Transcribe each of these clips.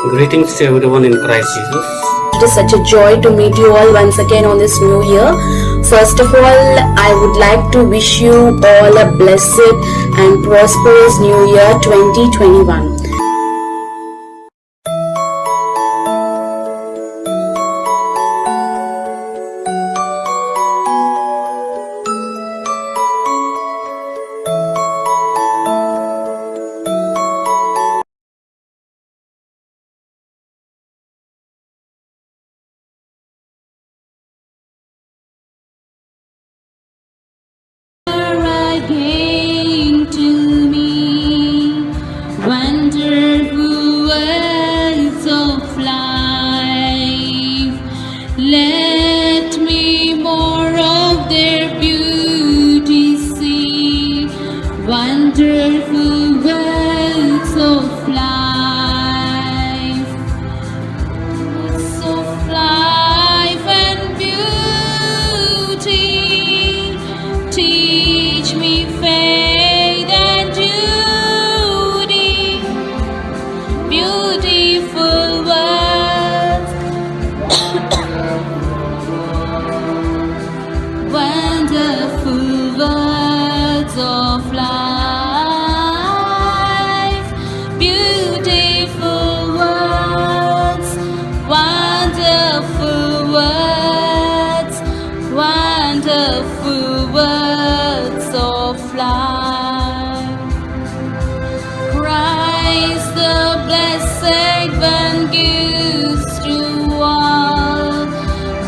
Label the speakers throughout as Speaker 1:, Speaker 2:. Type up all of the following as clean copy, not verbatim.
Speaker 1: Greetings to everyone in Christ Jesus.
Speaker 2: It is such a joy to meet you all once again on this new year. First of all, I would like to wish you all a blessed and prosperous new year 2021.
Speaker 3: Again to me, wonderful words of life. Let me more of their beauty see, wonderful words of life, words of life and beauty. Teach me faith and duty, beautiful words, wonderful words of life, beautiful words, wonderful words, wonderful words of life. Christ the blessed one gives to all,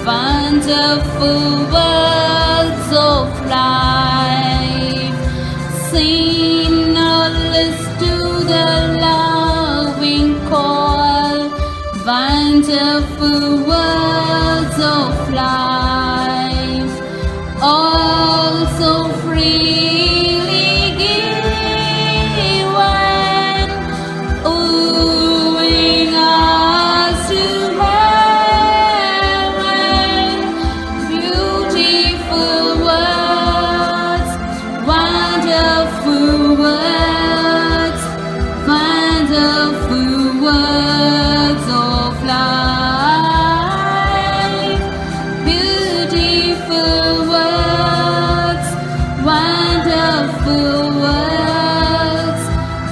Speaker 3: wonderful words of life. Sing or list to the loving call, wonderful words of life. Also freely given, wooing us to heaven. Beautiful words, wonderful words, wonderful words of life. Beautiful words, wonderful words,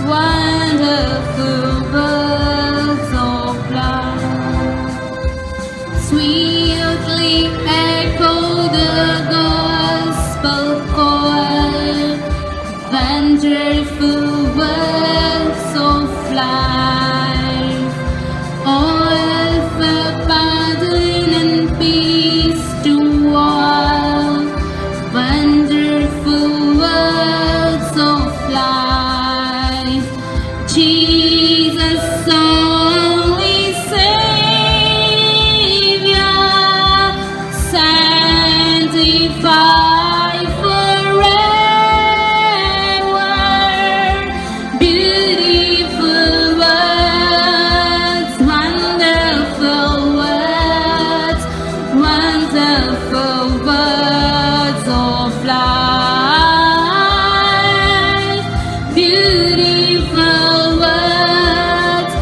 Speaker 3: wonderful words of life. Sweetly echo the gospel call, wonderful words of life. All for pardon and peace to all, wonderful words of life. Jesus only Savior, sanctify forever. Beautiful words, wonderful words, wonderful words of life. Beautiful words,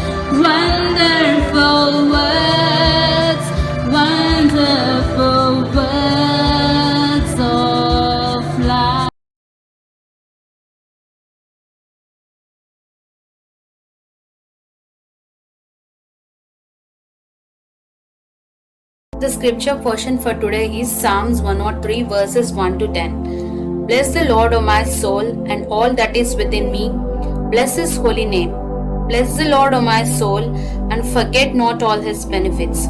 Speaker 3: wonderful words, wonderful words of life.
Speaker 2: The scripture portion for today is Psalms 103 verses 1 to 10. Bless the Lord, O my soul, and all that is within me. Bless his holy name. Bless the Lord, O my soul, and forget not all his benefits.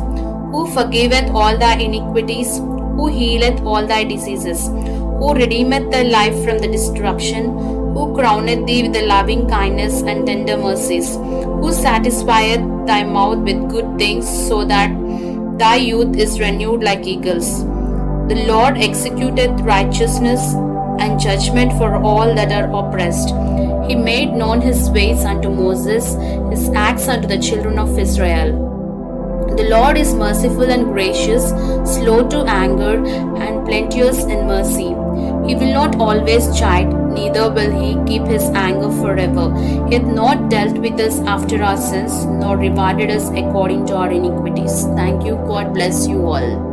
Speaker 2: Who forgiveth all thy iniquities, who healeth all thy diseases, who redeemeth thy life from the destruction, who crowneth thee with the loving kindness and tender mercies, who satisfieth thy mouth with good things, so that thy youth is renewed like eagles. The Lord executeth righteousness and judgment for all that are oppressed. He made known his ways unto Moses, his acts unto the children of Israel. The Lord is merciful and gracious, slow to anger, and plenteous in mercy. He will not always chide, neither will he keep his anger forever. He hath not dealt with us after our sins, nor rewarded us according to our iniquities. Thank you. God bless you all.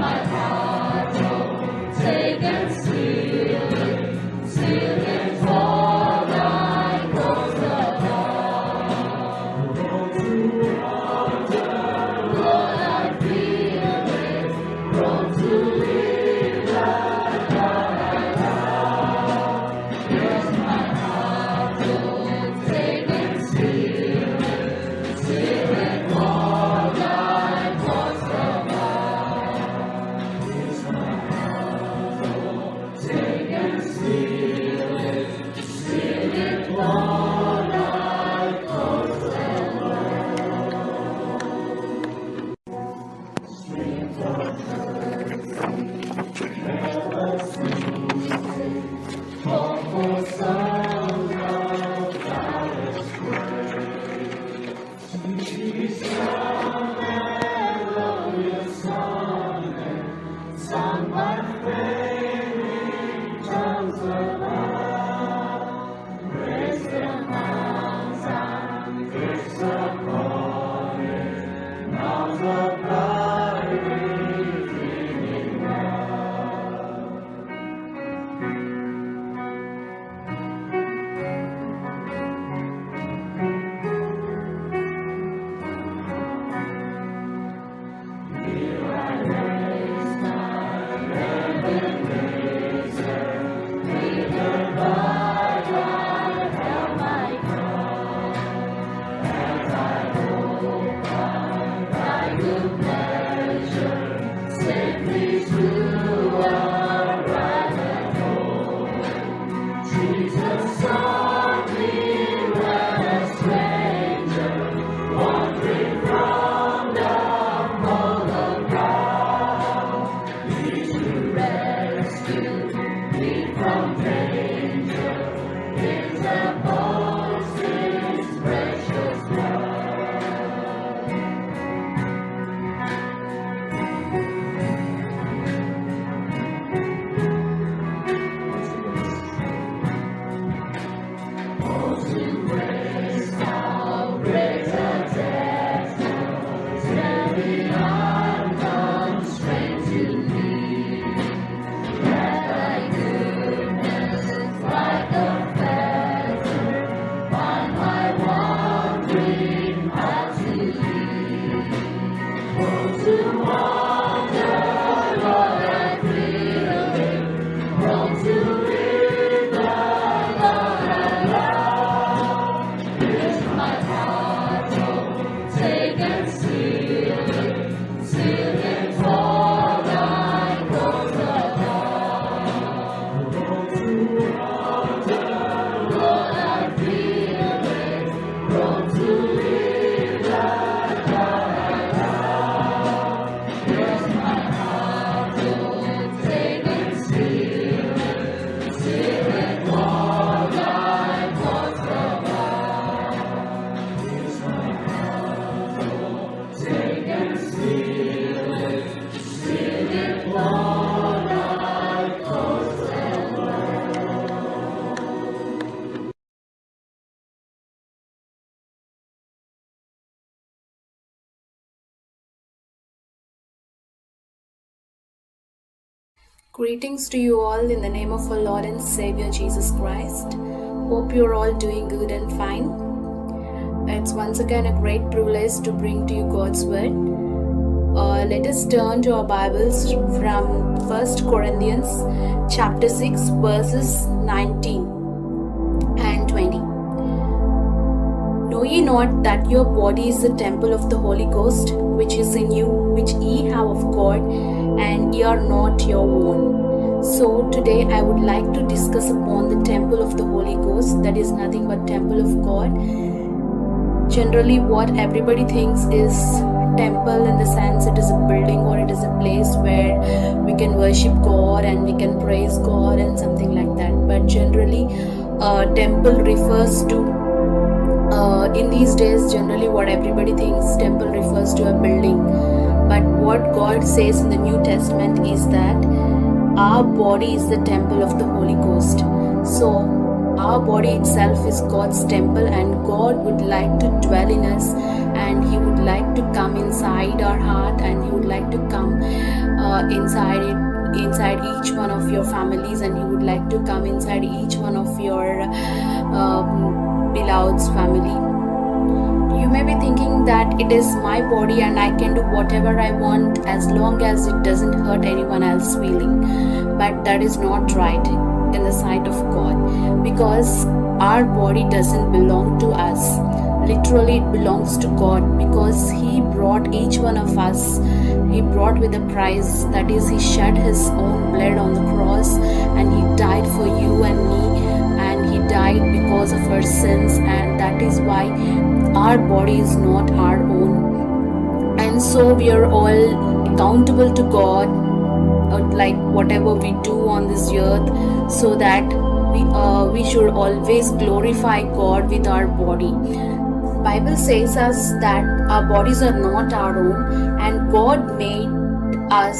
Speaker 3: my heart, oh, take and seal it for thy cause above. Lord, I feel it, prone to live like God I love. Here's my heart, oh, take and seal it for thy cause above. Here's my heart, oh, take and seal it for thy cause
Speaker 2: Greetings to you all in the name of our Lord and Savior Jesus Christ. Hope you're all doing good and fine. It's once again a great privilege to bring to you God's word. Let us turn to our Bibles from 1 Corinthians chapter 6 verses 19 and 20. Know ye not that your body is the temple of the Holy Ghost, which is in you, which ye have of God, and ye are not your own. So today I would like to discuss upon the temple of the Holy Ghost, that is nothing but temple of God. Generally what everybody thinks is temple in the sense it is a building or it is a place where we can worship God and we can praise God and something like that. But generally temple refers to in these days, generally what everybody thinks temple refers to a building, but what God says in the New Testament is that our body is the temple of the Holy Ghost. So our body itself is God's temple, and God would like to dwell in us, and He would like to come inside our heart, and He would like to come inside each one of your families, and He would like to come inside each one of your beloved's family. You may be thinking that it is my body and I can do whatever I want as long as it doesn't hurt anyone else's feeling. But that is not right in the sight of God, because our body doesn't belong to us. Literally, it belongs to God, because He brought each one of us. He brought with a price, that is, He shed His own blood on the cross, and He died for you and me, and He died because of our sins, and that is why our body is not our own. And so we are all accountable to God, like whatever we do on this earth, so that we should always glorify God with our body. Bible says us that our bodies are not our own, and God made us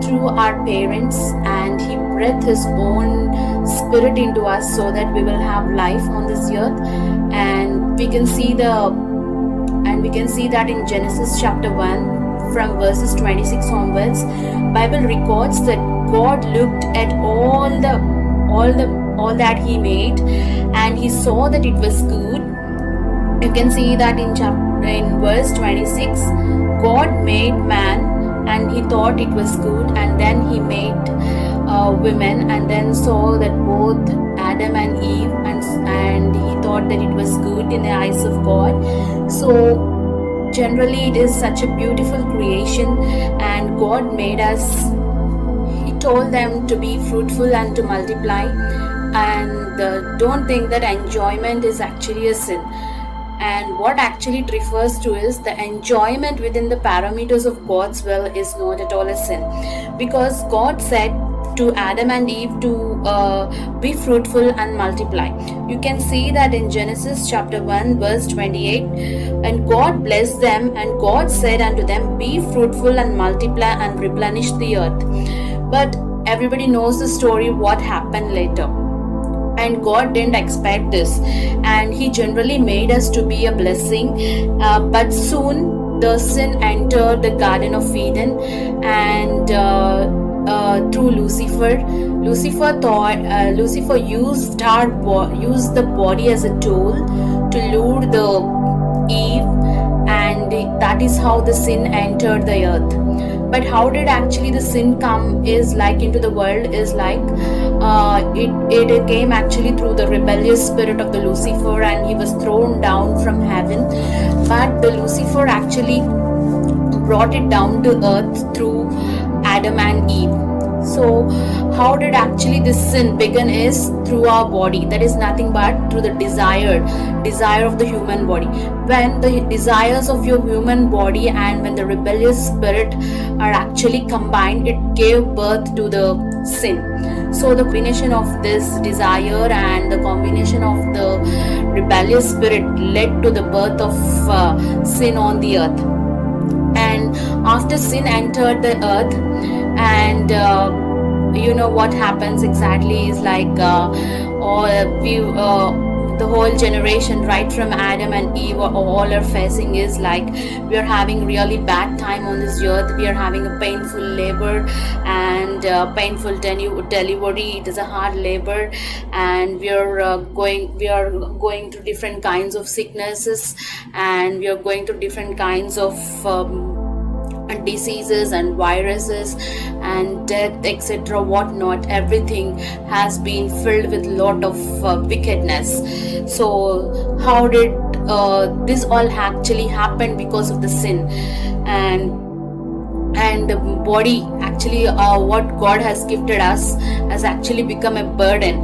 Speaker 2: through our parents, and He breathed His own spirit into us so that we will have life on this earth. And we can see that in Genesis chapter 1 from verses 26 onwards. Bible records that God looked at all that He made, and He saw that it was good. You can see that in verse 26, God made man, and He thought it was good, and then He made women, and then saw that both Adam and Eve, and He thought that it was good in the eyes of God. So generally it is such a beautiful creation, and God made us. He told them to be fruitful and to multiply, and don't think that enjoyment is actually a sin. And what actually it refers to is the enjoyment within the parameters of God's will is not at all a sin, because God said to Adam and Eve to be fruitful and multiply. You can see that in Genesis chapter 1 verse 28, and God blessed them, and God said unto them, be fruitful and multiply and replenish the earth. But everybody knows the story, what happened later. And God didn't expect this, and He generally made us to be a blessing, but soon the sin entered the Garden of Eden, and through Lucifer used the body as a tool to lure the Eve, and that is how the sin entered the earth. But how did actually the sin come is like into the world is like it came actually through the rebellious spirit of the Lucifer, and he was thrown down from heaven. But the Lucifer actually brought it down to earth through Adam and Eve. So how did actually this sin begin is through our body. That is nothing but through the desire of the human body. When the desires of your human body and when the rebellious spirit are actually combined, it gave birth to the sin. So the combination of this desire and the combination of the rebellious spirit led to the birth of sin on the earth. And after sin entered the earth, and you know what happens exactly is like the whole generation right from Adam and Eve all are facing is like we are having really bad time on this earth. We are having a painful labor and painful delivery. It is a hard labor, and we are going through different kinds of sicknesses, and we are going through different kinds of diseases and viruses and death, etc. whatnot. Everything has been filled with lot of wickedness. So how did this all actually happen? Because of the sin. And the body actually what God has gifted us has actually become a burden.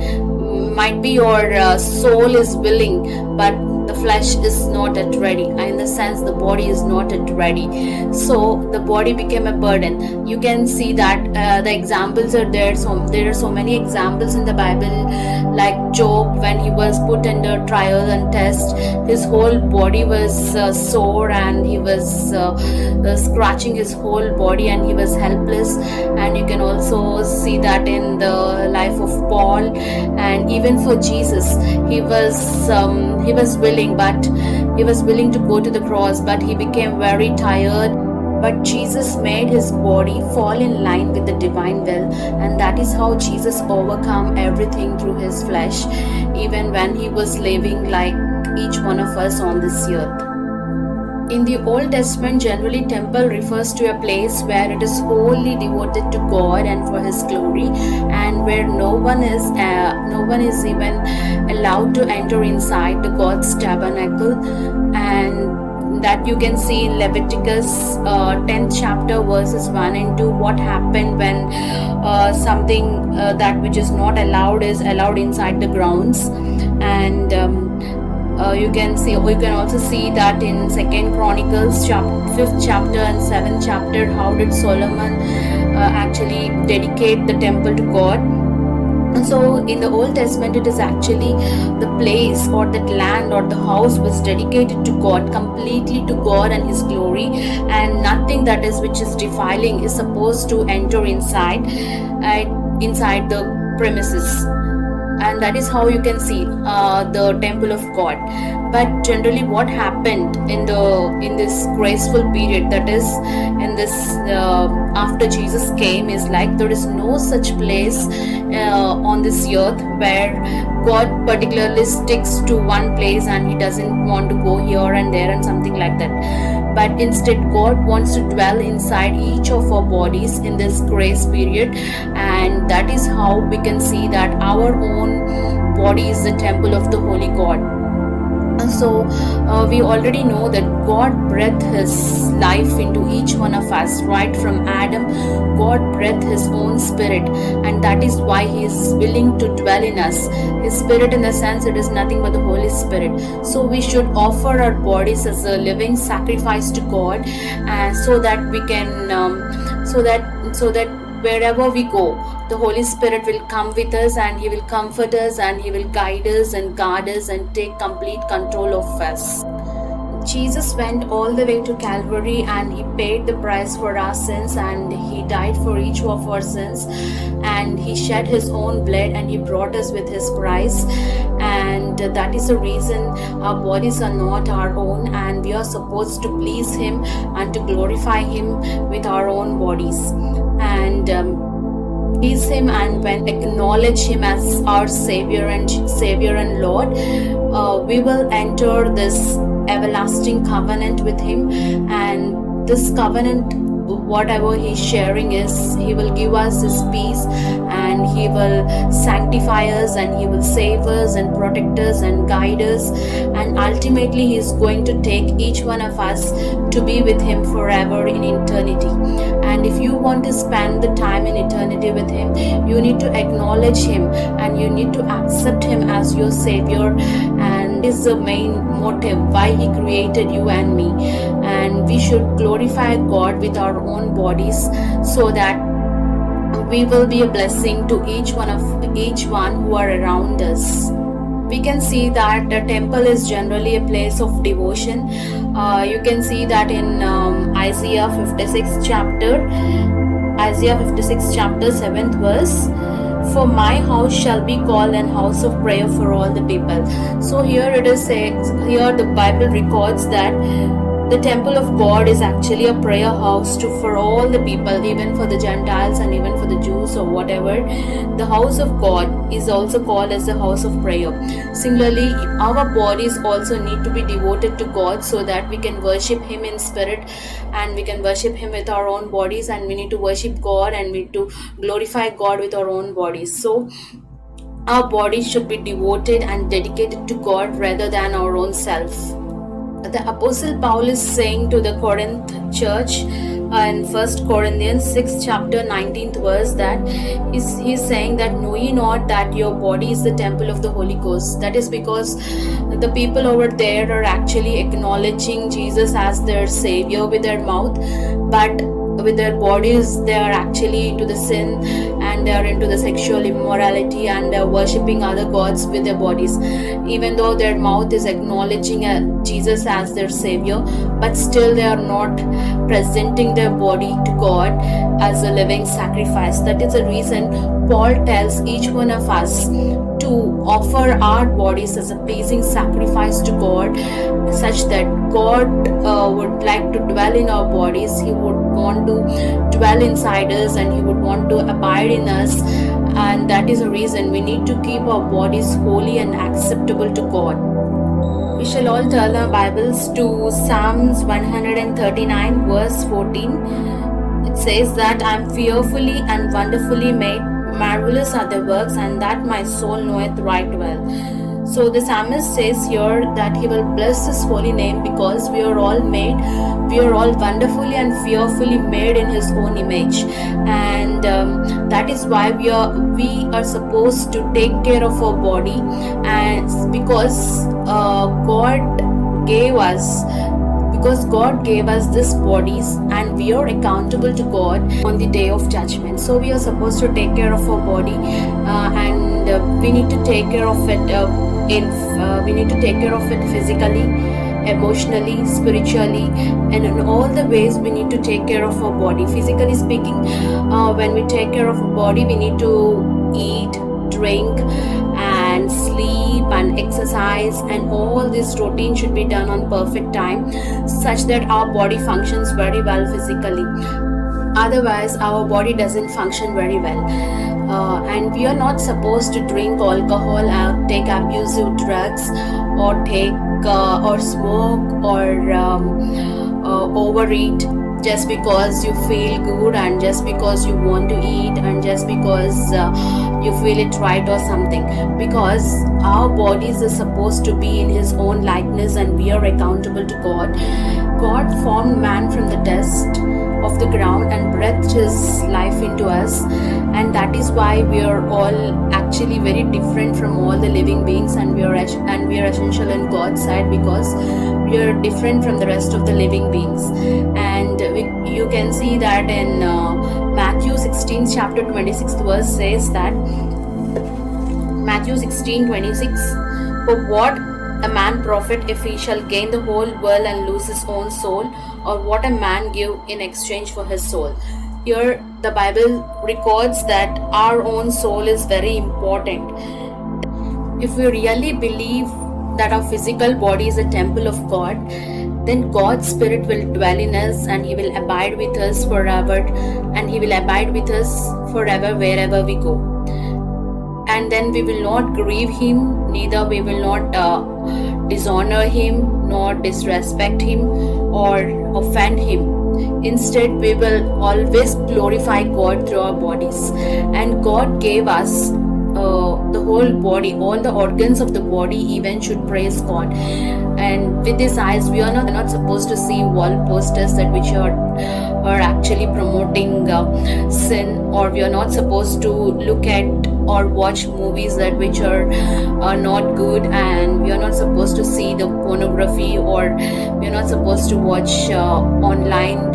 Speaker 2: Might be your soul is willing, but the flesh is not yet ready. In the the sense the body is not yet ready. So the body became a burden. You can see that the examples are there. So there are so many examples in the Bible, like Job, when he was put under trial and test, his whole body was sore, and he was scratching his whole body, and he was helpless. And you can also see that in the life of Paul, and even for Jesus, he was willing, but he was willing to go to the cross, but he became very tired. But Jesus made his body fall in line with the divine will, and that is how Jesus overcome everything through his flesh, even when he was living like each one of us on this earth. In the Old Testament, generally temple refers to a place where it is wholly devoted to God and for his glory, and where no one is even allowed to enter inside the God's tabernacle. And that you can see in Leviticus 10th chapter verses 1 and 2, what happened when something that which is not allowed is allowed inside the grounds. And you can also see that in Second Chronicles 5th chapter and 7th chapter, how did Solomon actually dedicate the temple to God. So in the Old Testament, it is actually the place or that land or the house was dedicated to God, completely to God and his glory, and nothing that is which is defiling is supposed to enter inside the premises. And that is how you can see the temple of God. But generally what happened in this graceful period, that is in this after Jesus came, is like there is no such place on this earth where God particularly sticks to one place and he doesn't want to go here and there and something like that. But instead God wants to dwell inside each of our bodies in this grace period, and that is how we can see that our own body is the temple of the Holy God. And so we already know that God breathed his life into each one of us. Right from Adam, God breathed his own spirit, and that is why he is willing to dwell in us. His spirit, in the sense, it is nothing but the Holy Spirit. So we should offer our bodies as a living sacrifice to God, and so that we can so that wherever we go, the Holy Spirit will come with us, and he will comfort us, and he will guide us and guard us and take complete control of us. Jesus went all the way to Calvary, and he paid the price for our sins, and he died for each of our sins, and he shed his own blood, and he brought us with his price. And that is the reason our bodies are not our own, and we are supposed to please him and to glorify him with our own bodies. And please him, and when acknowledge him as our Savior and Lord, we will enter this everlasting covenant with him. And this covenant, whatever he's sharing, is he will give us his peace, and he will sanctify us, and he will save us and protect us and guide us, and ultimately he is going to take each one of us to be with him forever in eternity. And if you want to spend the time in eternity with him, you need to acknowledge him, and you need to accept him as your Savior. And this is the main motive why he created you and me. And we should glorify God with our own bodies, so that we will be a blessing to each one who are around us. We can see that the temple is generally a place of devotion. You can see that in Isaiah 56 chapter 7th verse, for my house shall be called an house of prayer for all the people. So here the Bible records that the temple of God is actually a prayer house for all the people, even for the Gentiles and even for the Jews or whatever. The house of God is also called as the house of prayer. Similarly, our bodies also need to be devoted to God, so that we can worship him in spirit, and we can worship him with our own bodies, and we need to worship God, and we need to glorify God with our own bodies. So our bodies should be devoted and dedicated to God rather than our own self. The Apostle Paul is saying to the Corinth church, in First Corinthians 6 chapter 19th verse, that he's saying that know ye not that your body is the temple of the Holy Ghost. That is because the people over there are actually acknowledging Jesus as their savior with their mouth, but with their bodies they are actually into the sin, and they are into the sexual immorality, and they are worshipping other gods with their bodies. Even though their mouth is acknowledging Jesus as their savior, but still they are not presenting their body to God as a living sacrifice. That is the reason Paul tells each one of us to offer our bodies as a pleasing sacrifice to God, such that God would like to dwell in our bodies. He would want to dwell inside us, and He would want to abide in us. And that is the reason we need to keep our bodies holy and acceptable to God. We shall all turn our Bibles to Psalms 139 verse 14. It says that I am fearfully and wonderfully made. Marvelous are the works, and that my soul knoweth right well. So the psalmist says here that he will bless his holy name, because we are all wonderfully and fearfully made in his own image, and that is why we are supposed to take care of our body, and because God gave us these bodies, and we are accountable to God on the day of judgment. So we are supposed to take care of our body, and we need to take care of it physically, emotionally, spiritually, and in all the ways we need to take care of our body. Physically speaking, when we take care of our body, we need to eat, drink, and sleep and exercise, and all this routine should be done on perfect time, such that our body functions very well physically. Otherwise our body doesn't function very well. And we are not supposed to drink alcohol, take abusive drugs, or take or smoke, or overeat just because you feel good, and just because you want to eat, and just because you feel it right or something. Because our bodies are supposed to be in His own likeness, and we are accountable to God. God formed man from the dust of the ground and breathed His life into us, and that is why we are all actually very different from all the living beings, and we are essential in God's sight, because we are different from the rest of the living beings. And you can see that in Matthew 16 chapter 26th verse says that, Matthew 16:26, for what a man profit if he shall gain the whole world and lose his own soul, or what a man give in exchange for his soul? Here the Bible records that our own soul is very important. If we really believe that our physical body is a temple of God, then God's Spirit will dwell in us, and He will abide with us forever, and He will abide with us forever wherever we go. And then we will not grieve Him, neither we will not dishonor Him, nor disrespect Him, or offend Him. Instead, we will always glorify God through our bodies. And God gave us the whole body, all the organs of the body even should praise God. And with these eyes, we are not supposed to see wall posters that which are actually promoting sin, or we are not supposed to look at or watch movies that which are not good, and we are not supposed to see the pornography, or we are not supposed to watch online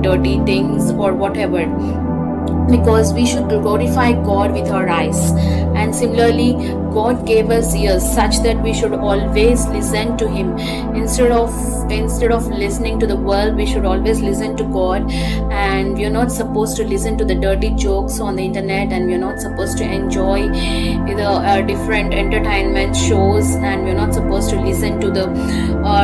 Speaker 2: dirty things or whatever, because we should glorify God with our eyes. And similarly, God gave us ears such that we should always listen to Him. Instead of listening to the world, we should always listen to God. And we are not supposed to listen to the dirty jokes on the internet, and we are not supposed to enjoy the different entertainment shows, and we are not supposed to listen to the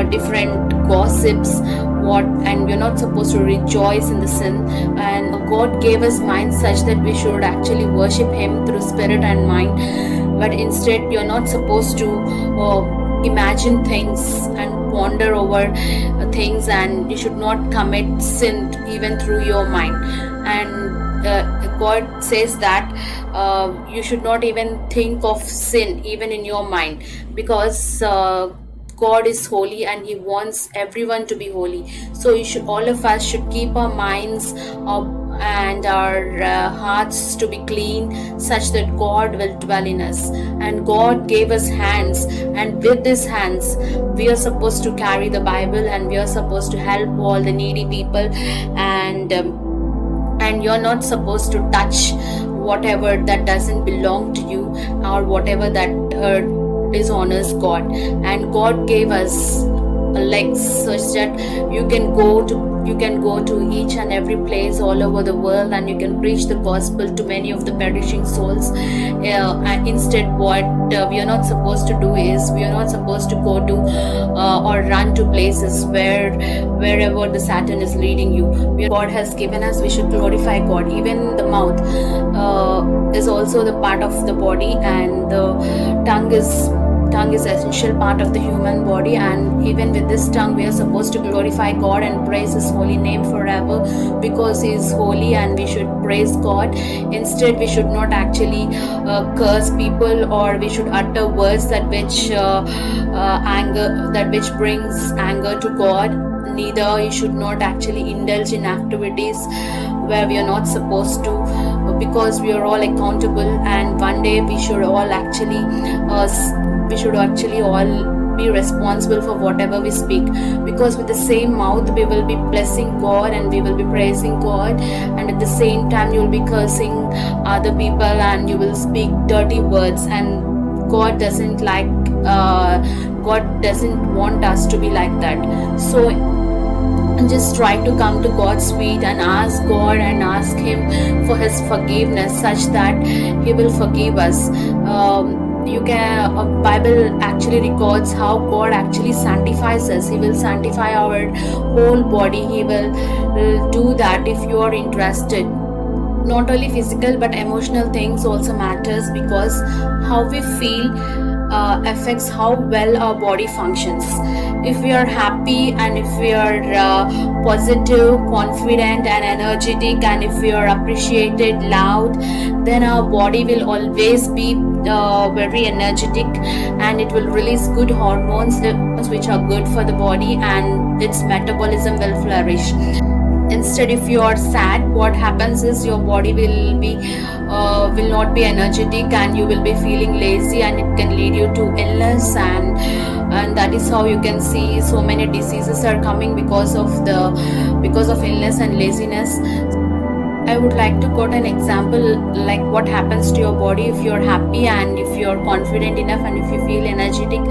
Speaker 2: different gossips, and we are not supposed to rejoice in the sin. And God gave us minds such that we should actually worship Him through spirit and mind. But instead, you're not supposed to imagine things and ponder over things, and you should not commit sin even through your mind. And God says that you should not even think of sin even in your mind, because God is holy and He wants everyone to be holy. So all of us should keep our minds and our hearts to be clean, such that God will dwell in us. And God gave us hands, and with these hands we are supposed to carry the Bible, and we are supposed to help all the needy people, and you're not supposed to touch whatever that doesn't belong to you, or whatever that dishonors God. And God gave us legs such that you can go to each and every place all over the world, and you can preach the gospel to many of the perishing souls. And instead, what we are not supposed to do is, we are not supposed to go to or run to places wherever the Satan is leading you. God has given us, we should glorify God. Even the mouth is also the part of the body, and the tongue is essential part of the human body. And even with this tongue we are supposed to glorify God and praise His holy name forever, because He is holy, and we should praise God. Instead, we should not actually curse people, or we should utter words that which brings anger to God. Neither you should not actually indulge in activities where we are not supposed to, because we are all accountable, and one day we should actually all be responsible for whatever we speak, because with the same mouth we will be blessing God and we will be praising God, and at the same time you will be cursing other people and you will speak dirty words. And God doesn't want us to be like that. So just try to come to God's feet and ask God and ask Him for His forgiveness, such that He will forgive us. Bible actually records how God actually sanctifies us. He will sanctify our whole body. He will do that if you are interested. Not only physical but emotional things also matters, because how we feel affects how well our body functions. If we are happy, and if we are positive, confident and energetic, and if we are appreciated, loud, then our body will always be very energetic, and it will release good hormones which are good for the body, and its metabolism will flourish. Instead, if you are sad, what happens is your body will not be energetic, and you will be feeling lazy, and it can lead you to illness, and that is how you can see so many diseases are coming because of illness and laziness. I would like to quote an example, like what happens to your body if you're happy, and if you're confident enough, and if you feel energetic,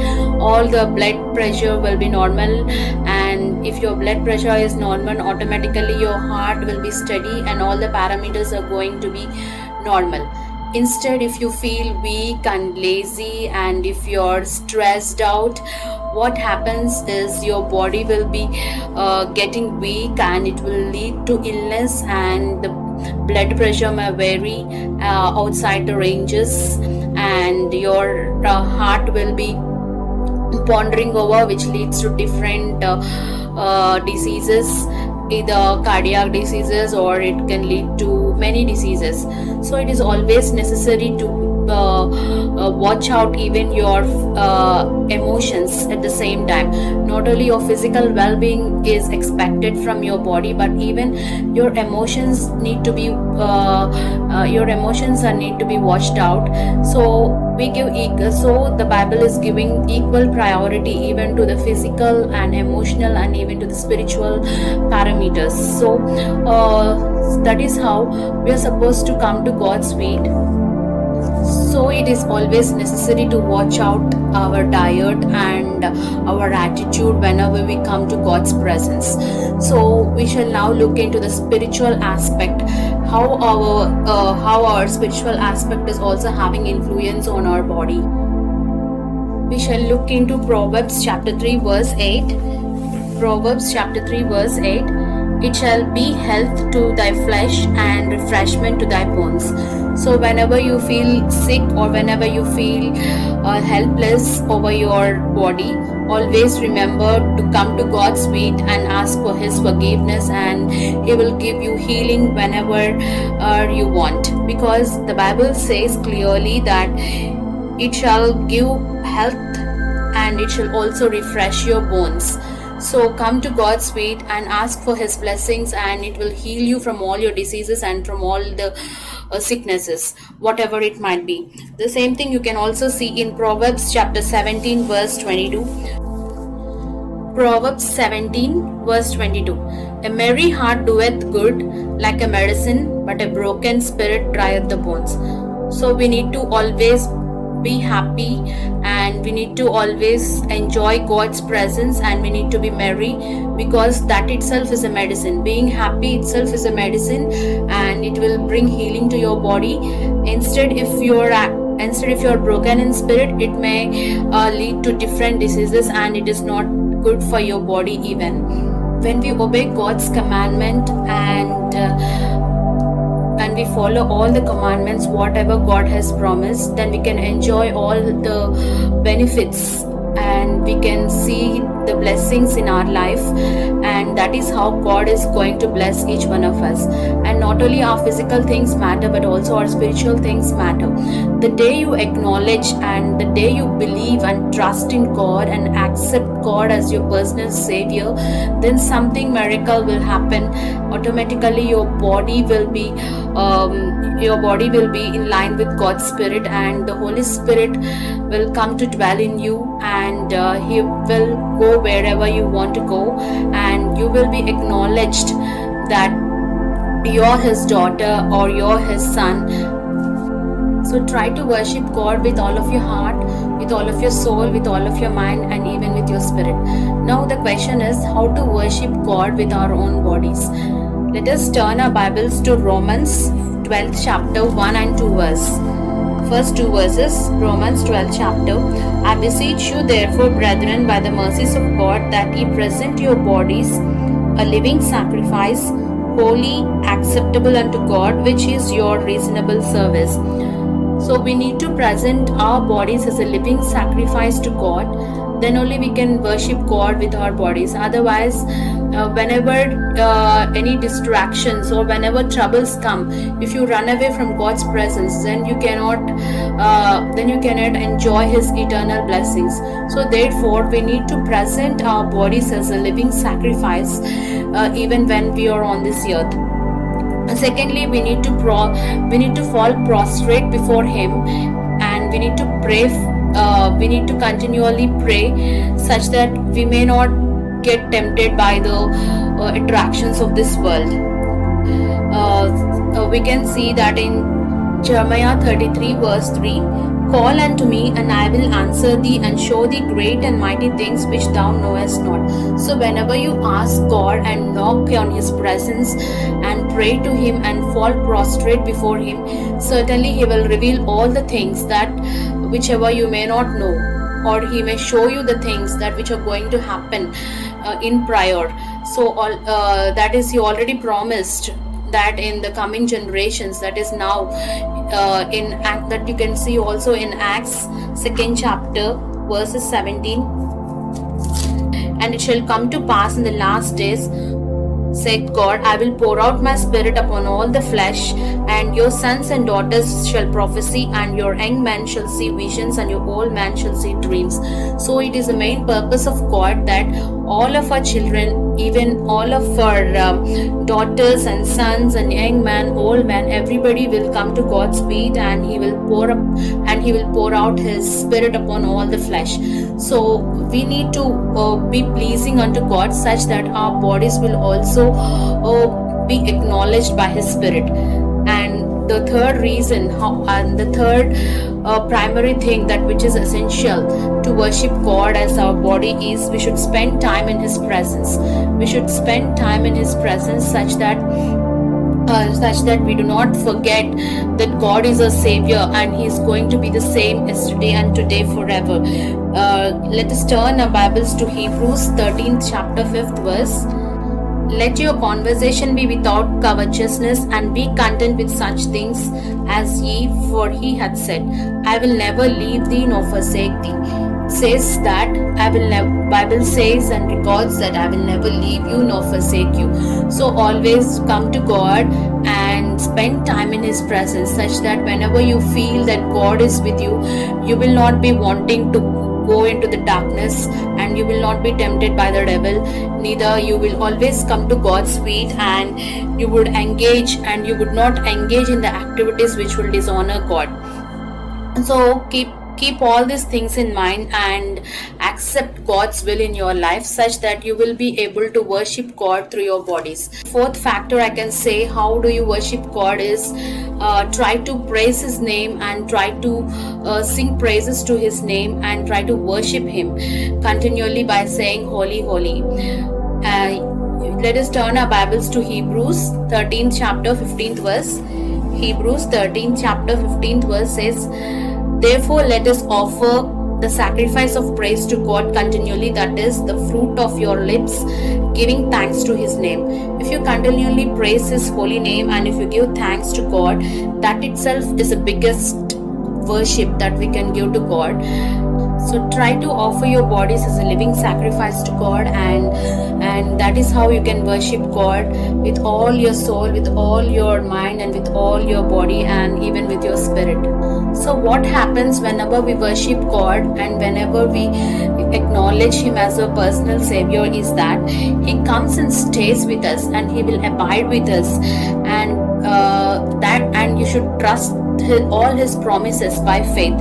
Speaker 2: all the blood pressure will be normal. And if your blood pressure is normal, automatically your heart will be steady, and all the parameters are going to be normal. Instead, if you feel weak and lazy, and if you're stressed out, what happens is your body will be getting weak, and it will lead to illness, and the blood pressure may vary outside the ranges, and your heart will be pondering over, which leads to different diseases, either cardiac diseases, or it can lead to many diseases. So it is always necessary to watch out even your emotions at the same time. Not only your physical well-being is expected from your body, but even your emotions need to be watched out. So the Bible is giving equal priority even to the physical and emotional, and even to the spiritual parameters. So that is how we are supposed to come to God's feet. So it is always necessary to watch out our diet and our attitude whenever we come to God's presence. So we shall now look into the spiritual aspect, how our spiritual aspect is also having influence on our body. We shall look into Proverbs chapter 3 verse 8. Proverbs chapter 3 verse 8. It shall be health to thy flesh and refreshment to thy bones. So whenever you feel sick, or whenever you feel helpless over your body, always remember to come to God's feet and ask for His forgiveness, and He will give you healing whenever you want. Because the Bible says clearly that it shall give health and it shall also refresh your bones. So come to God's feet and ask for His blessings, and it will heal you from all your diseases and from all the sicknesses, whatever it might be. The same thing you can also see in Proverbs chapter 17 verse 22. Proverbs 17 verse 22. A merry heart doeth good like a medicine, but a broken spirit drieth the bones. So we need to always be happy, and we need to always enjoy God's presence, and we need to be merry, because that itself is a medicine. Being happy itself is a medicine, and it will bring healing to your body. Instead if you're broken in spirit, it may lead to different diseases, and it is not good for your body. Even when we obey God's commandment and we follow all the commandments, whatever God has promised, then we can enjoy all the benefits, and we can see the blessings in our life, and that is how God is going to bless each one of us. And not only our physical things matter, but also our spiritual things matter. The day you acknowledge and the day you believe and trust in God and accept God as your personal savior, then something miracle will happen. Automatically your body will be in line with God's spirit, and the Holy Spirit will come to dwell in you, and He will go wherever you want to go, and you will be acknowledged that you're His daughter or you're His son. So try to worship God with all of your heart, with all of your soul, with all of your mind, and even with your spirit. Now the question is how to worship God with our own bodies. Let us turn our Bibles to Romans 12th chapter 1 and 2 verse. First two verses, Romans 12th chapter. I beseech you therefore, brethren, by the mercies of God, that ye present your bodies a living sacrifice, holy, acceptable unto God, which is your reasonable service. So we need to present our bodies as a living sacrifice to God. Then only we can worship God with our bodies. Otherwise, whenever any distractions or whenever troubles come, if you run away from God's presence, then you cannot enjoy His eternal blessings. So therefore, we need to present our bodies as a living sacrifice, even when we are on this earth. Secondly, we need to fall prostrate before Him, and we need to pray. We need to continually pray, such that we may not get tempted by the attractions of this world. We can see that in Jeremiah 33 verse 3, call unto me, and I will answer thee, and show thee great and mighty things which thou knowest not. So whenever you ask God and knock on His presence and pray to Him and fall prostrate before Him, certainly He will reveal all the things that whichever you may not know, or He may show you the things that which are going to happen in prior. So that is, He already promised that in the coming generations, that is now in Act, that you can see also in Acts 2nd chapter verses 17. And it shall come to pass in the last days, said God, I will pour out my spirit upon all the flesh, and your sons and daughters shall prophesy, and your young men shall see visions, and your old men shall see dreams. So it is the main purpose of God that all of our children, even all of our daughters and sons and young men, old men, everybody will come to God's feet, and He will pour out His spirit upon all the flesh. So we need to be pleasing unto God, such that our bodies will also be acknowledged by His spirit. And the third reason, primary thing that which is essential to worship God as our body is we should spend time in His presence. We should spend time in His presence such that we do not forget that God is our Savior, and He is going to be the same yesterday and today forever. Let us turn our Bibles to Hebrews 13th chapter 5th verse. Let your conversation be without covetousness, and be content with such things as ye, for He hath said, I will never leave thee nor forsake thee. Says that Bible says and records that I will never leave you nor forsake you. So always come to God and spend time in His presence, such that whenever you feel that God is with you, you will not be wanting to go into the darkness, and you will not be tempted by the devil. Neither you will always come to God's feet, and you would engage, and you would not engage in the activities which will dishonor God. So keep all these things in mind and accept God's will in your life, such that you will be able to worship God through your bodies. Fourth factor I can say, how do you worship God, is try to praise His name, and try to sing praises to His name, and try to worship Him continually by saying holy, holy. Let us turn our Bibles to Hebrews 13th chapter 15th verse. Hebrews 13th chapter 15th verse says, "Therefore let us offer the sacrifice of praise to God continually, that is, the fruit of your lips, giving thanks to His name." If you continually praise His holy name, and if you give thanks to God, that itself is the biggest worship that we can give to God. So try to offer your bodies as a living sacrifice to God, and that is how you can worship God with all your soul, with all your mind, and with all your body, and even with your spirit. So what happens whenever we worship God and whenever we acknowledge Him as a personal Savior is that He comes and stays with us, and He will abide with us, and you should trust all His promises by faith.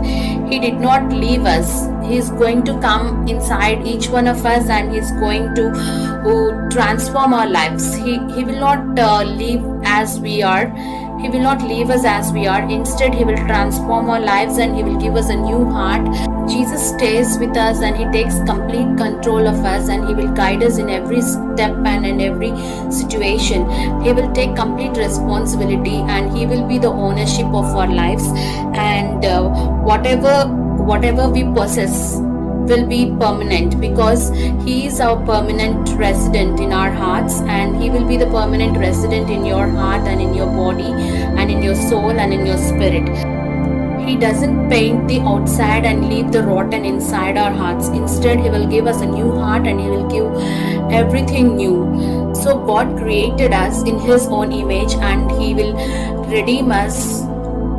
Speaker 2: He did not leave us. He is going to come inside each one of us, and He is going to transform our lives. He will not leave as we are. He will not leave us as we are. Instead, He will transform our lives, and He will give us a new heart. Jesus stays with us, and He takes complete control of us, and He will guide us in every step and in every situation. He will take complete responsibility, and He will be the ownership of our lives, and whatever we possess will be permanent, because He is our permanent resident in our hearts, and He will be the permanent resident in your heart and in your body and in your soul and in your spirit. He doesn't paint the outside and leave the rotten inside our hearts. Instead, He will give us a new heart, and He will give everything new. So God created us in His own image, and He will redeem us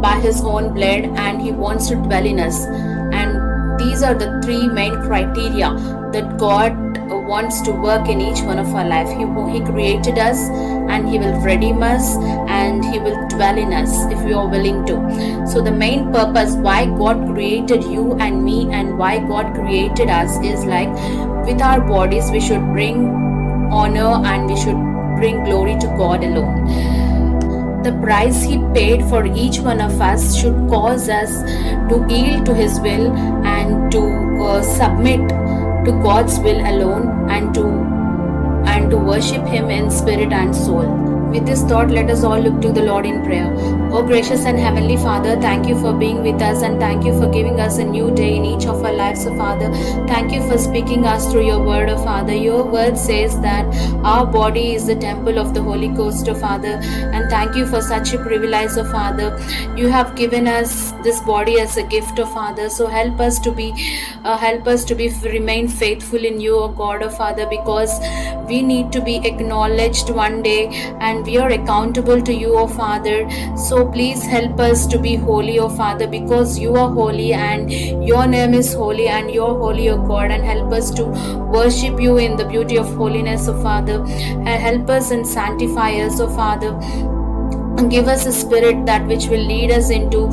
Speaker 2: by His own blood, and He wants to dwell in us. And these are the three main criteria that God wants to work in each one of our life. He created us, and He will redeem us, and He will dwell in us if we are willing to. So the main purpose why God created you and me, and why God created us, is like, with our bodies we should bring honor, and we should bring glory to God alone. The price He paid for each one of us should cause us to yield to His will, and to submit to God's will alone, and to worship Him in spirit and soul. With this thought, let us all look to the Lord in prayer. Oh gracious and heavenly Father, thank You for being with us, and thank You for giving us a new day in each of our lives, oh Father. Thank You for speaking us through Your word, oh Father. Your word says that our body is the temple of the Holy Ghost, oh Father, and thank You for such a privilege, oh Father. You have given us this body as a gift, oh Father. So help us to remain faithful in You, oh God, oh Father, because we need to be acknowledged one day, and we are accountable to You, oh Father. So please help us to be holy, oh Father, because You are holy, and Your name is holy, and You are holy, oh God, and help us to worship You in the beauty of holiness, oh Father, and help us and sanctify us, oh Father. Give us a spirit that which will lead us into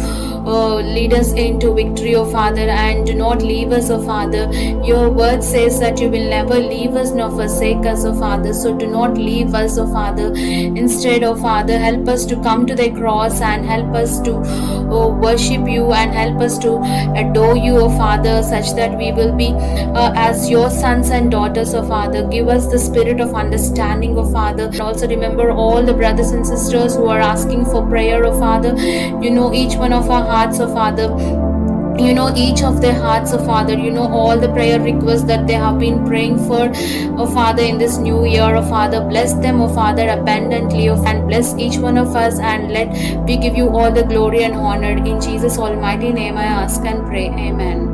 Speaker 2: victory, O Father, and do not leave us, O Father. Your word says that You will never leave us nor forsake us, O Father. So do not leave us, O Father. Instead, O Father, help us to come to the cross, and help us to worship You, and help us to adore You, O Father, such that we will be as Your sons and daughters, O Father. Give us the spirit of understanding, O Father. And also remember all the brothers and sisters who are asking for prayer, oh Father. You know each one of our hearts, oh Father. You know each of their hearts, oh Father. You know all the prayer requests that they have been praying for, oh Father, in this new year, oh Father. Bless them, oh Father, abundantly, oh, and bless each one of us, and let we give You all the glory and honor. In Jesus' almighty name I ask and pray. Amen.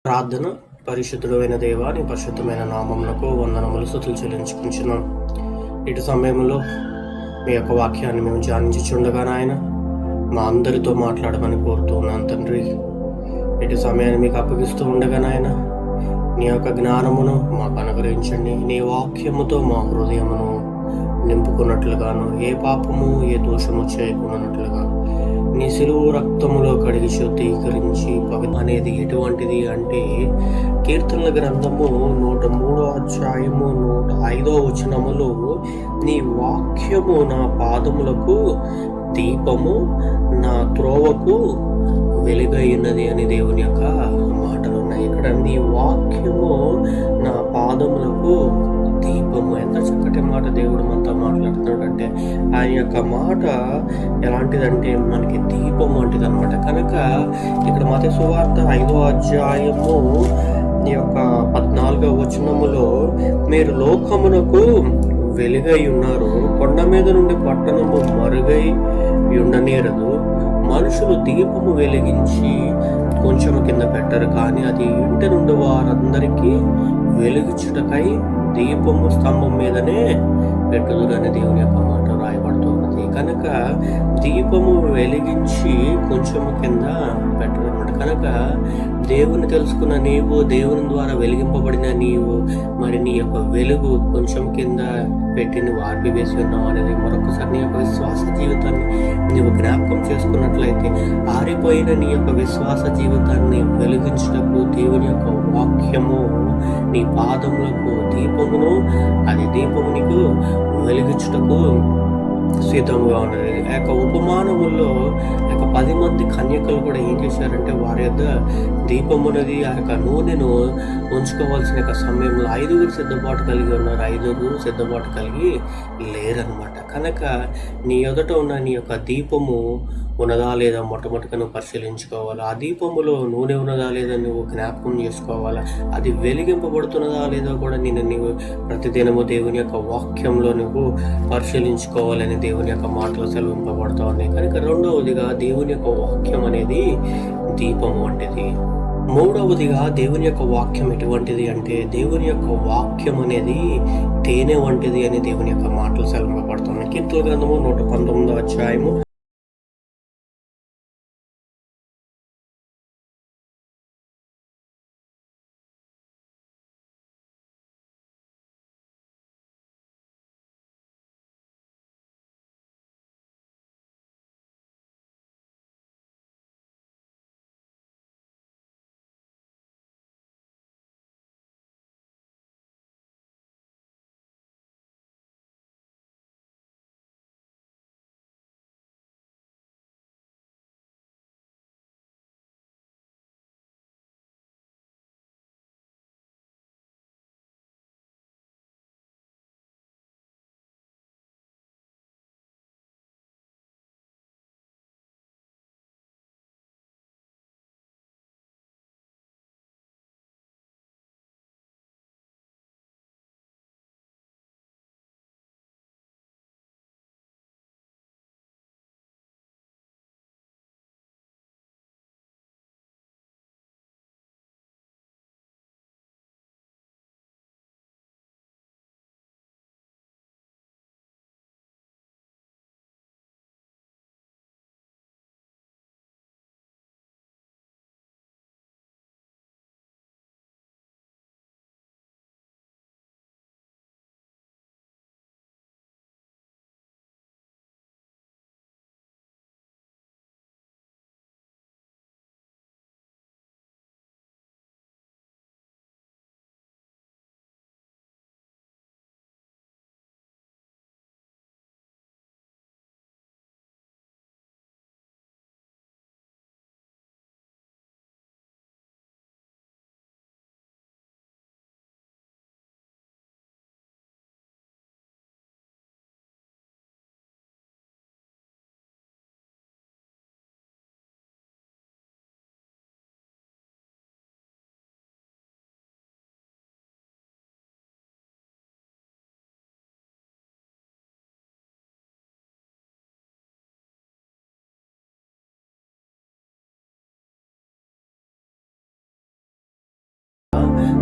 Speaker 1: ప్రార్థన. పరిశుద్ధుడైన దేవా, నీ పరిశుద్ధమైన నామమునకు వందనములు స్తుతులు చెల్లించుకుంటున్నాం. ఇటు సమయంలో మీ యొక్క వాక్యాన్ని మేము ధ్యానించుచుండగా నాయన మా అందరితో మాట్లాడమని కోరుతూ ఉన్నాను తండ్రి. ఇటు సమయాన్ని మీకు అప్పగిస్తూ ఉండగా నాయన నీ యొక్క జ్ఞానమును మాకు అనుగ్రహించండి. నీ వాక్యముతో మా హృదయమును నింపుకున్నట్లుగాను, ఏ పాపము ఏ దోషము చేయకున్నట్లుగా నీ శిలువు రక్తములో కడిగి శుద్ధీకరించి అనేది ఎటువంటిది అంటే, కీర్తనల గ్రంథము 103వ అధ్యాయము 105వ వచనములో నీ వాక్యము నా పాదములకు దీపము, నా త్రోవకు వెలుగైనది అని దేవుని యొక్క మాటలు ఉన్నాయి. ఇక్కడ నీ వాక్యము నా పాదములకు దీపము. ఎంత చక్కటి మాట దేవుడు మనతో మాట్లాడుతున్నాడంటే, ఆయన యొక్క మాట ఎలాంటిదంటే మనకి దీపం వంటిది అనమాట. కనుక ఇక్కడ మత్తయి సువార్త 5వ అధ్యాయము ఈ యొక్క 14వ వచనములో, మీరు లోకమునకు వెలుగై ఉన్నారు, కొండ మీద నుండి పట్టణము మరుగై ఉండనేరదు. మనుషులు దీపము వెలిగించి కొంచెము కింద పెట్టరు, కానీ అది ఇంటి నుండి వారందరికీ వెలుగుచుటకై దీపము స్తంభం మీదనే పెట్టుదురు అనే దేవుని యొక్క మాట రాయబడుతున్నది. కనుక దీపము వెలిగించి కొంచెము కింద పెట్టడం అన్నమాట. కనుక దేవుని తెలుసుకున్న నీవు, దేవుని ద్వారా వెలిగింపబడిన నీవు, మరి నీ యొక్క వెలుగు కొంచెం కింద పెట్టి నువ్వు ఆర్పివేసి ఉన్నావు అనేది మరొకసారి నీ యొక్క విశ్వాస జీవితాన్ని నువ్వు జ్ఞాపకం చేసుకున్నట్లయితే ఆరిపోయిన నీ యొక్క విశ్వాస జీవితాన్ని వెలిగించుటకు దేవుని యొక్క వాక్యము నీ పాదములకు దీపమును, అది దీపము నీకు వెలిగించుటకు సిద్ధంగా ఉన్నది. ఆ యొక్క ఉపమానముల్లో ఆ యొక్క 10 మంది కన్యకలు కూడా ఏం చేశారంటే వారి యొక్క దీపమునది ఆ యొక్క నూనెను ఉంచుకోవాల్సిన యొక్క సమయంలో 5 సిద్ధపాటు కలిగి ఉన్నారు, 5 సిద్ధపాటు కలిగి లేరనమాట. కనుక నీ ఎదుట ఉన్న నీ యొక్క దీపము ఉన్నదా లేదా మొట్టమొదటిగా నువ్వు పరిశీలించుకోవాలి. ఆ దీపములో నూనె ఉన్నదా లేదా నువ్వు జ్ఞాపకం చేసుకోవాలి. అది వెలిగింపబడుతున్నదా లేదా కూడా నీవు ప్రతిదినము దేవుని యొక్క వాక్యంలో నువ్వు పరిశీలించుకోవాలని దేవుని యొక్క మాటలు సెలవింపబడుతూ ఉన్నాయి. కనుక రెండవదిగా దేవుని యొక్క వాక్యం అనేది దీపము వంటిది. మూడవదిగా దేవుని యొక్క వాక్యం ఎటువంటిది అంటే దేవుని యొక్క వాక్యం అనేది తేనె వంటిది అని దేవుని యొక్క మాటలు సెలవింపబడుతున్నాయి. కీర్తన గ్రంథము 119వ అధ్యాయము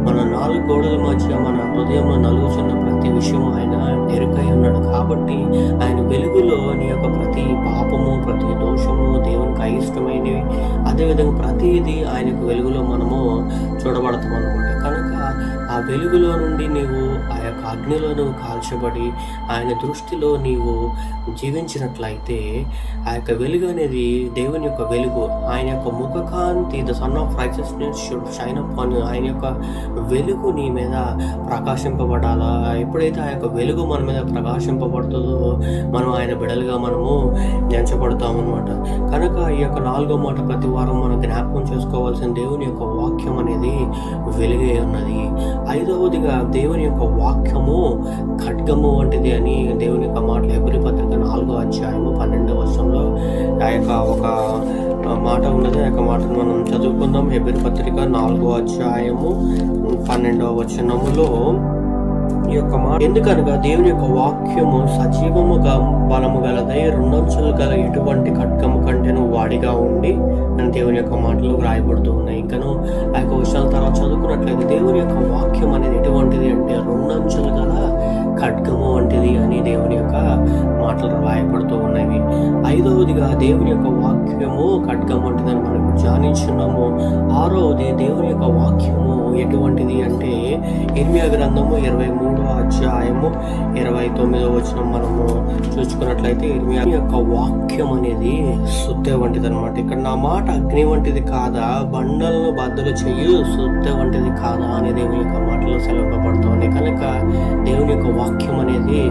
Speaker 1: మన 4 గోడల మధ్య మన హృదయంలో నలుగుచున్న ప్రతి విషయం ఆయన ఎరుకై ఉన్నాడు. కాబట్టి ఆయన వెలుగులో నీ యొక్క ప్రతి పాపము, ప్రతి దోషము దేవునికి అయిష్టమైనవి, అదేవిధంగా ప్రతిదీ ఆయనకు వెలుగులో మనము చూడబడతాం అనమాట. కనుక ఆ వెలుగులో నుండి నీవు ఆ యొక్క అగ్నిలో నువ్వు కాల్చబడి ఆయన దృష్టిలో నీవు జీవించినట్లయితే ఆ యొక్క వెలుగు అనేది దేవుని యొక్క వెలుగు, ఆయన యొక్క ముఖకాంతి, the sun of righteousness should shine upon you. ఆయన యొక్క వెలుగు నీ మీద ప్రకాశింపబడాలా. ఎప్పుడైతే ఆ యొక్క వెలుగు మన మీద ప్రకాశింపబడుతుందో మనం ఆయన బిడలుగా మనము ఎంచబడతాం అనమాట. కనుక ఈ యొక్క 4వ మాట ప్రతి వారం మనం జ్ఞాపకం చేసుకోవాల్సిన దేవుని యొక్క వాక్యం అనేది వెలుగే ఉన్నది. 5వదిగా దేవుని యొక్క వాక్యము ఖడ్గము వంటిది అని దేవుని యొక్క మాటలు హెబ్రీ పత్రిక 4వ అధ్యాయము 12వ వచనంలో ఆ యొక్క ఒక మాట ఉన్నది. ఆ యొక్క మాటను మనం చదువుకుందాం. హెబ్రీ పత్రిక 4వ అధ్యాయము 12వ వచనములో ఈ యొక్క మాట, ఎందుకనగా దేవుని యొక్క వాక్యము సజీవముగా బలము గలదై 2 అంచులు గల ఎటువంటి ఖడ్గము కంటేను వాడిగా ఉండి అని దేవుని యొక్క మాటలు రాయబడుతూ ఉన్నాయి. ఇంకను ఆ యొక్క విషయాల తర్వాత చదువుకున్నట్లయితే దేవుని యొక్క వాక్యం అనేది ఎటువంటిది అంటే 2 అంచులు గల ఖడ్గము వంటిది అని దేవుని యొక్క మాటలు రాయబడుతూ ఉన్నవి. 5వదిగా దేవుని యొక్క వాక్యము ఖడ్గం వంటిదని మనం ధ్యానించున్నాము. 6వది దేవుని యొక్క వాక్యము ఎటువంటిది అంటే ఇర్మియా గ్రంథము 23వ అధ్యాయము 29వ వచనం మనము చూసుకున్నట్లయితే ఇర్మియా యొక్క వాక్యం అనేది సుత్తె వంటిది అనమాట. ఇక్కడ నా మాట అగ్ని వంటిది కాదా, బండలను బద్దలు చెయ్యి సుత్తె వంటిది కాదా అనే దేవుని యొక్క మాటలు సెలవుపడుతుంది. కనుక దేవుని యొక్క వాక్యం అనేది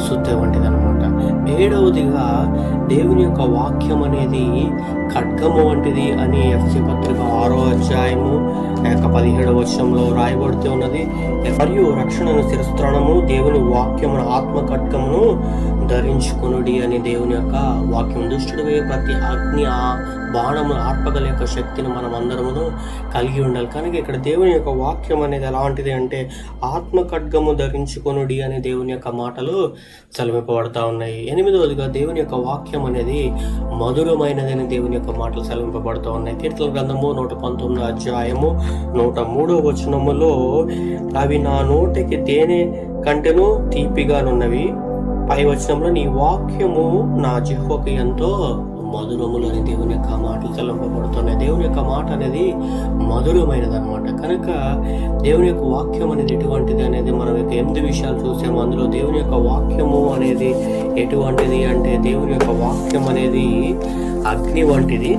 Speaker 1: సుత్తె వంటిది అనమాట. 7వదిగా దేవుని యొక్క వాక్యం అనేది ఖడ్గము వంటిది అని ఎఫెసీ పత్రిక 6వ అధ్యాయము 17వ వచనంలో రాయబడుతూ ఉన్నది. మరియు రక్షణను శిరస్త్రాణము దేవుని వాక్యమును ఆత్మ ఖడ్గమును ధరించుకొనుడి అని దేవుని యొక్క వాక్యం. దుష్టుడివే ప్రతి అగ్ని ఆ బాణము ఆర్పగల యొక్క శక్తిని మనం అందరమును కలిగి ఉండాలి. కనుక ఇక్కడ దేవుని యొక్క వాక్యం అనేది ఎలాంటిది అంటే ఆత్మ ఖడ్గము ధరించుకొనుడి అనే దేవుని యొక్క మాటలు సెలవింపబడతా ఉన్నాయి. 8వదిగా దేవుని యొక్క వాక్యం అనేది మధురమైనదని దేవుని యొక్క మాటలు సెలవింపబడుతూ ఉన్నాయి. కీర్తన గ్రంథము 119వ అధ్యాయము 103వ వచనములో అవి నా నోటికి తేనె కంటెను తీపిగానున్నవి. పై వచనంలో నీ వాక్యము నా జిహ్వకు ఎంతో మధురములు అని దేవుని యొక్క మాటలు తెలంపబడుతున్నాయి. దేవుని యొక్క మాట అనేది మధురమైనది అనమాట. కనుక దేవుని యొక్క వాక్యం అనేది ఎటువంటిది అనేది మనం 8 విషయాలు చూసాము. అందులో దేవుని యొక్క వాక్యము అనేది ఎటువంటిది అంటే దేవుని యొక్క వాక్యం అనేది అగ్ని వంటిది.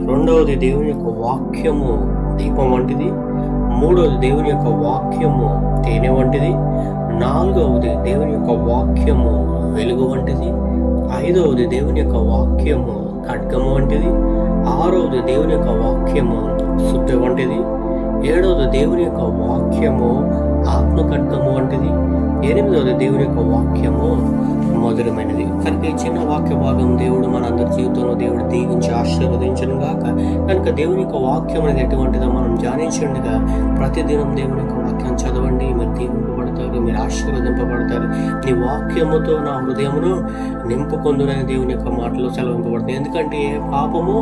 Speaker 1: 2వది దేవుని యొక్క వాక్యము దీపం వంటిది. 3వది దేవుని యొక్క వాక్యము తేనె వంటిది. 4వది దేవుని యొక్క వాక్యము వెలుగు వంటిది. 5వది దేవుని యొక్క వాక్యము ఖడ్గము వంటిది. 6వది దేవుని యొక్క వాక్యము సుత్తె వంటిది. 7వది దేవుని యొక్క వాక్యము ఆత్మ ఖడ్గము వంటిది. 8వది దేవుని యొక్క వాక్యము మధురమైనది. కనుక ఈ చిన్న వాక్య భాగం దేవుడు మన అందరి జీవితంలో దేవుడు దీవించి ఆశీర్వదించను గాక. కనుక దేవుని యొక్క వాక్యం అనేది ఎటువంటిదో మనం ధ్యానించండిగా ప్రతిదినం దేవుని యొక్క వాక్యం చదవండి. మీరు దీవింపబడతారు, మీరు ఆశీర్వదింపబడతారు. నీ వాక్యముతో నా హృదయమును నింపుకొందునని దేవుని యొక్క మాటలో సెలవింపబడుతుంది. ఎందుకంటే పాపము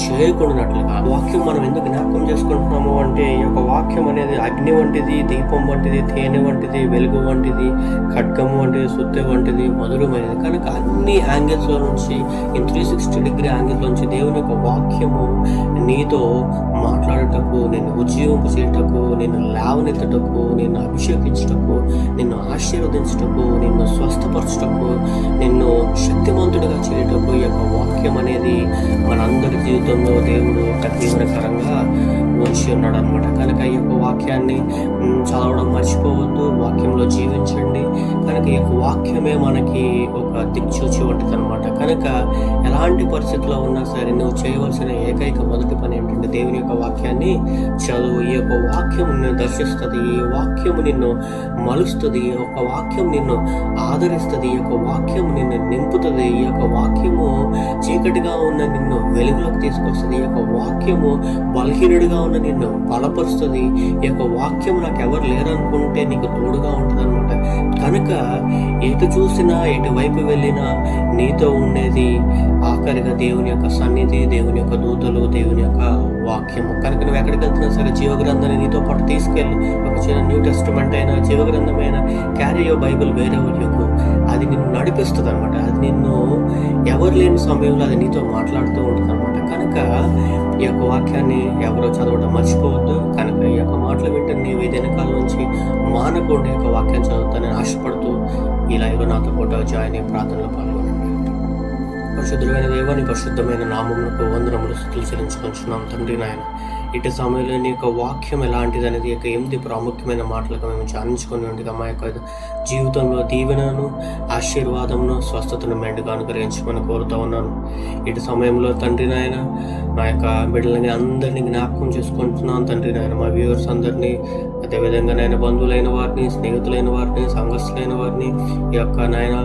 Speaker 1: చేయకుండానట్లుగా వాక్యం మనం ఎందుకు జ్ఞాపకం చేసుకుంటున్నాము అంటే ఈ యొక్క వాక్యం అనేది అగ్ని వంటిది, దీపం వంటిది, తేనె వంటిది, వెలుగు వంటిది, ఖడ్గము వంటిది, సుత్తె వంటిది, మధురమైనది. కనుక అన్ని యాంగిల్స్ లో నుంచి 360 డిగ్రీ యాంగిల్ నుంచి దేవుని యొక్క వాక్యము నీతో మాట్లాడటకు, నిన్ను ఉజ్జీవింప చేయటకు, నిన్ను లేవనెత్తటకు, నిన్ను అభిషేకించటకు, నిన్ను ఆశీర్వదించటకు, నిన్ను స్వస్థపరచటకు, నిన్ను శక్తిమంతుడిగా చేయటకు ఈ యొక్క వాక్యం అనేది మనందరి జీవితంలో దేవుడు ఒక దీవెనకరంగా ఉంచి ఉన్నాడు అనమాట. కనుక ఈ యొక్క వాక్యాన్ని చదవడం మర్చిపోవద్దు, వాక్యంలో జీవించండి. కనుక ఈ యొక్క వాక్యమే మనకి ఒక దిక్సూచి వంటిది అనమాట. కనుక ఎలాంటి పరిస్థితుల్లో ఉన్నా సరే నువ్వు చేయవలసిన ఏకైక మొదటి పని ఏంటంటే దేవుని యొక్క వాక్యాన్ని చదువు. ఈ యొక్క వాక్యం నిన్ను దర్శిస్తుంది, ఈ వాక్యము నిన్ను మలుస్తుంది, ఈ యొక్క వాక్యం నిన్ను ఆదరిస్తుంది, ఈ యొక్క వాక్యం నిన్ను నింపుతుంది, ఈ యొక్క వాక్యము చీకటిగా ఉన్న నిన్ను వెలుగులోకి తీసుకొస్తుంది, ఈ యొక్క వాక్యము బలహీనుడిగా ఉన్న నిన్ను బలపరుస్తుంది, ఈ యొక్క వాక్యం నాకు ఎవరు లేరనుకుంటే నీకు తోడుగా ఉంటుంది అనమాట. కనుక ఎటు చూసినా ఎటువైపు వెళ్ళినా నీతో ఉండేది ఆఖరిగా దేవుని యొక్క సన్నిధి, దేవుని యొక్క దూతలు, దేవుని యొక్క వాక్యము. కనుక నువ్వు ఎక్కడికి వెళ్తున్నా సరే జీవగ్రంథాన్ని నీతో పాటు తీసుకెళ్ళి ఒక చిన్న న్యూ టెస్టమెంట్ అయినా జీవగ్రంథమైనా క్యారీ యువర్ బైబిల్ వేరే వాళ్ళకు అది నిన్ను నడిపిస్తుంది అనమాట. అది నిన్ను ఎవరు లేని సమయంలో అది నీతో మాట్లాడుతూ ఉంటుంది అనమాట. కనుక ఈ యొక్క వాక్యాన్ని ఎవరో చదవడం మర్చిపోవద్దు. కనుక ఈ యొక్క మాటలు వింటే నీవు ఏదైనా కాలం నుంచి మానకుండా ఈ యొక్క వాక్యం చదువుతానని ఆశపడుతూ ఈ లైవ్లో నాతో పాటు జాయిన్ అయ్యి ప్రార్థనలో పాల్గొనండి. పరిశుద్ధమైన దేవాని పరిశుద్ధమైన నామమునకు వందనములు స్తుతులు చెల్లించుకుంటున్నాం తండ్రి నాయన. ఇటు సమయంలో నీ యొక్క వాక్యం ఎలాంటిది అనేది యొక్క 8 ప్రాముఖ్యమైన మాటలుగా మేము ధ్యానించుకొని ఉండగా మా యొక్క జీవితంలో దీవెనను, ఆశీర్వాదమును, స్వస్థతను మెండుగా అనుగ్రహించమని కోరుతూ ఉన్నాను. ఇటు సమయంలో తండ్రి నాయన మా యొక్క బిడ్డలని అందరినీ జ్ఞాపకం చేసుకుంటున్నాను తండ్రి నాయన. మా వ్యూవర్స్ అందరినీ, అదేవిధంగా నాయన బంధువులైన వారిని, స్నేహితులైన వారిని, సంఘస్థులైన వారిని, ఈ యొక్క నాయన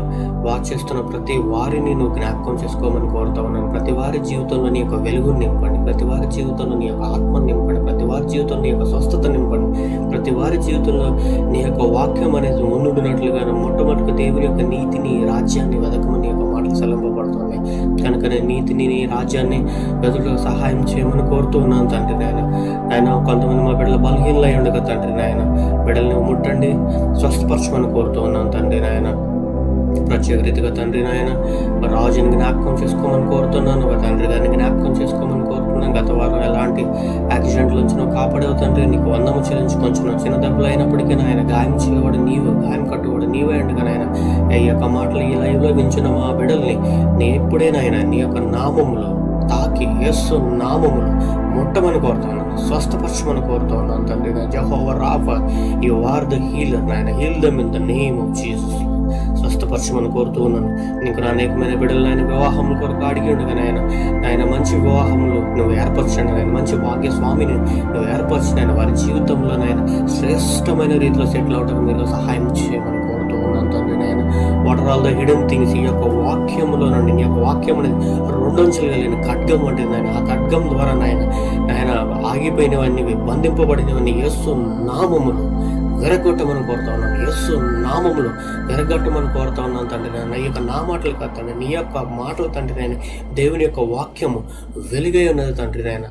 Speaker 1: వాచ్ చేస్తున్న ప్రతి వారిని నువ్వు జ్ఞాపకం చేసుకోమని కోరుతా ఉన్నాను. ప్రతి వారి జీవితంలో నీ యొక్క వెలుగును నింపండి, ప్రతి వారి జీవితంలో నీ యొక్క ఆత్మను నింపండి, ప్రతి వారి జీవితంలో నీ యొక్క స్వస్థత నింపండి, ప్రతి వారి జీవితంలో నీ యొక్క వాక్యం అనేది ముందున్నట్లుగా మొట్టమొదటి దేవుని యొక్క నీతిని, రాజ్యాన్ని వెదకమని యొక్క మాటలు సెలవింపబడుతున్నాయి. కనుక నేను నీతిని, నీ రాజ్యాన్ని వెతుకు సహాయం చేయమని కోరుతూ ఉన్నాను తండ్రి నాయన. ఆయన కొంతమంది మా బిడ్డలు బలహీనలై ఉండగా తండ్రి నాయన బిడ్డల్ని ముట్టండి, స్వస్థపరచమని కోరుతూ ఉన్నాను తండ్రి నాయన. ప్రత్యేక రీతిగా తండ్రి నాయన రాజుని జ్ఞాపకం చేసుకోమని కోరుతున్నాను, ఒక తండ్రి గారిని జ్ఞాపకం చేసుకోమని కోరుతున్నాను. గత వారం ఎలాంటి యాక్సిడెంట్ల నుంచి నువ్వు కాపాడేవు తండ్రి, నీకు వందము చెల్లించుకొంచున్నావు. చిన్న దెబ్బలు అయినప్పటికీ నాయన గాయం చేయవాడు నీవు, గాయం కట్టువాడు నీవే అండగా నాయన. ఈ యొక్క మాటలు ఈ లైవ్లో వించిన మా బిడ్డల్ని నీ ఎప్పుడే నాయన నీ యొక్క నామములో తాకి యేసు నామములో ముట్టమని కోరుతా ఉన్నాను, స్వస్థపరచమని కోరుతా ఉన్నాను తండ్రి. Jehovah Rapha, you are the healer నాయన, heal them in the name of Jesus. స్వస్థపరచమని కోరుతూ ఉన్నాను. నీకు అనేకమైన బిడ్డలు ఆయన వివాహముల కొరకు అడిగి ఉండగా నాయన మంచి వివాహములు నువ్వు ఏర్పరచండి నాయన, మంచి భాగ్యస్వామిని నువ్వు ఏర్పరచండి నాయన. వారి జీవితంలో నాయన శ్రేష్టమైన రీతిలో సెటిల్ అవటం మీరు సహాయం చేయమని కోరుతూ ఉన్నాను తండ్రి నాయన. What are all the hidden things, ఈ యొక్క వాక్యములో నుండి నీ యొక్క వాక్యం అనేది రెండొంచులు కలిగిన ఖడ్గం వంటిది నాయన. ఆ ఖడ్గం ద్వారా నాయన ఆగిపోయినవన్నీ బంధింపబడినవన్నీ యేసు నామములు విరగొట్టమని కోరుతా ఉన్నాను, యేసు నామములు విరగొట్టమని కోరుతా ఉన్నాను తండ్రి నాయన. ఈ యొక్క నా మాటలు కాదు తండ్రి, నీ యొక్క మాటలు తండ్రి నాయన, దేవుని యొక్క వాక్యము వెలుగై ఉన్నది తండ్రి నాయన.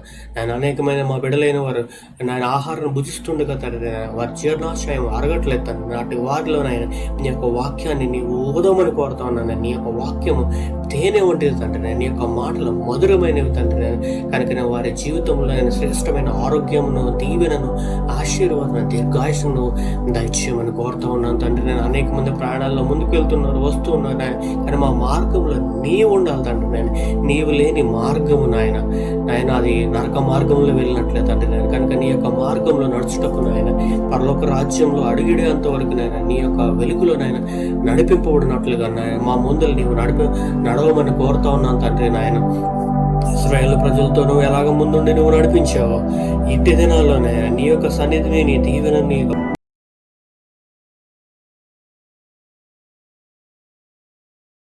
Speaker 1: అనేకమైన మా బిడ్డలైన వారు నాయన ఆహారం భుజిస్తుండగా తండ్రి నాయన, వారి జీర్ణాశయం అరగట్లేదు తండ్రి. నాటి వారిలో నాయన నీ యొక్క వాక్యాన్ని నీవు ఊదమని కోరుతా ఉన్నాను. నీ యొక్క వాక్యము తేనె వంటిది తండ్రి నాయన, నీ యొక్క మాటలు మధురమైనవి తండ్రి నాయన. కనుక వారి జీవితంలో ఆయన శ్రేష్టమైన ఆరోగ్యమును, దీవెనను, ఆశీర్వాదం, దీర్ఘాయుషను దయచేయమని కోరుతా ఉన్నాను తండ్రి. నేను అనేక మంది ప్రయాణాల్లో ముందుకు వెళ్తున్నారు, వస్తూ ఉన్నారు నాయన. కానీ మా మార్గంలో నీవు ఉండాలి తండ్రి నాయన. నీవు లేని మార్గము నాయన అది నరక మార్గంలో వెళ్ళినట్లే తండ్రి నాయన. కనుక నీ యొక్క మార్గంలో నడుచుటకు నాయన, పరలోక రాజ్యంలో అడుగిడేంత వరకు నాయన నీ యొక్క వెలుగులో నాయన నడిపింపబడినట్లుగా నాయన మా ముందలు నీవు నడవమని కోరుతా ఉన్నాను తండ్రి నాయన. ఇశ్రాయేలు ప్రజలతో నువ్వు ఎలాగ ముందుండి నువ్వు నడిపించావో ఇట్టి దినాల్లోనే నీ యొక్క సన్నిధిని, నీ దీవెన, నీ